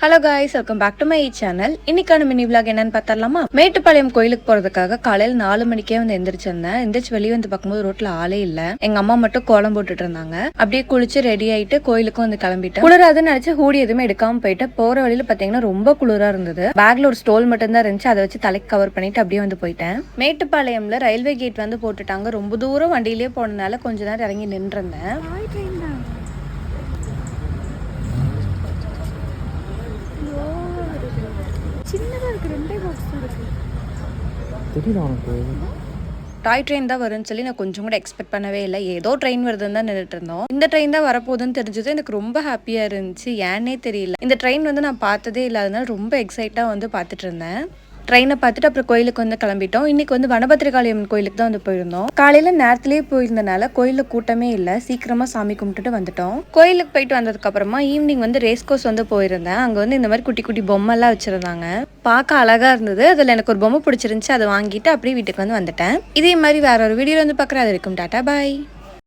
Hello guys, welcome back to my channel. இன்னைக்கான mini vlog என்னன்னு பார்த்தரலாமா? மேட்டுப்பாளையம் கோயிலுக்கு போறதுக்காக காலையில் 4 மணிக்கே வந்து எந்திரிச்சிருந்தேன். எந்திரிச்சு வெளியே வந்து பார்க்கும்போது ரோட்ல ஆளே இல்ல. எங்க அம்மா மட்டும் கோலம் போட்டுட்டு இருந்தாங்க. அப்படியே குளிச்சு ரெடி ஆயிட்டு கோயிலுக்கும் வந்து கிளம்பிட்டேன். குளிராதுன்னு நினைச்சு ஹூடி எதுவுமே எடுக்காம போயிட்டு போற வழியில பாத்தீங்கன்னா ரொம்ப குளிரா இருந்தது. பேக்ல ஒரு ஸ்டோல் மட்டும் தான் இருந்துச்சு. அதை வச்சு தலைக்கு கவர் பண்ணிட்டு அப்படியே வந்து போயிட்டேன். மேட்டுப்பாளையம்ல ரயில்வே கேட் வந்து போட்டுட்டாங்க. ரொம்ப தூரம் வண்டியிலேயே போனதுனால கொஞ்ச நேரம் இறங்கி நின்றுருந்தேன். டாய் ட்ரெயின் தான் வரும்னு சொல்லி நான் கொஞ்சம் கூட எக்ஸ்பெக்ட் பண்ணவே இல்லை. ஏதோ ட்ரெயின் வருதுன்னு தான் நின்றுட்டு இருந்தோம். இந்த ட்ரெயின் தான் வரப்போகுதுன்னு தெரிஞ்சது எனக்கு ரொம்ப ஹாப்பியா இருந்துச்சு. ஏன்னே தெரியல. இந்த ட்ரெயின் வந்து நான் பார்த்ததே இல்லாதனால ரொம்ப எக்ஸைட்டா வந்து பார்த்துட்டு இருந்தேன். ட்ரெயினை பார்த்துட்டு அப்புறம் கோயிலுக்கு வந்து கிளம்பிட்டோம். இன்னைக்கு வந்து வனபத்திரகாளியம்மன் கோயிலுக்கு தான் வந்து போயிருந்தோம். காலையில நேரத்திலேயே போயிருந்தனால கோயிலில் கூட்டமே இல்லை. சீக்கிரமா சாமி கும்பிட்டுட்டு வந்துட்டோம். கோயிலுக்கு போயிட்டு வந்ததுக்கு அப்புறமா ஈவினிங் வந்து ரேஸ் கோர்ஸ் வந்து போயிருந்தேன். அங்க வந்து இந்த மாதிரி குட்டி குட்டி பொம்மை எல்லாம் வச்சிருந்தாங்க. பார்க்க அழகா இருந்தது. அதுல எனக்கு ஒரு பொம்மை பிடிச்சிருந்துச்சு. அதை வாங்கிட்டு அப்படியே வீட்டுக்கு வந்து வந்துட்டேன். இதே மாதிரி வேற ஒரு வீடியோல வந்து பார்க்குறேன். அது வரைக்கும் டாடா பாய்.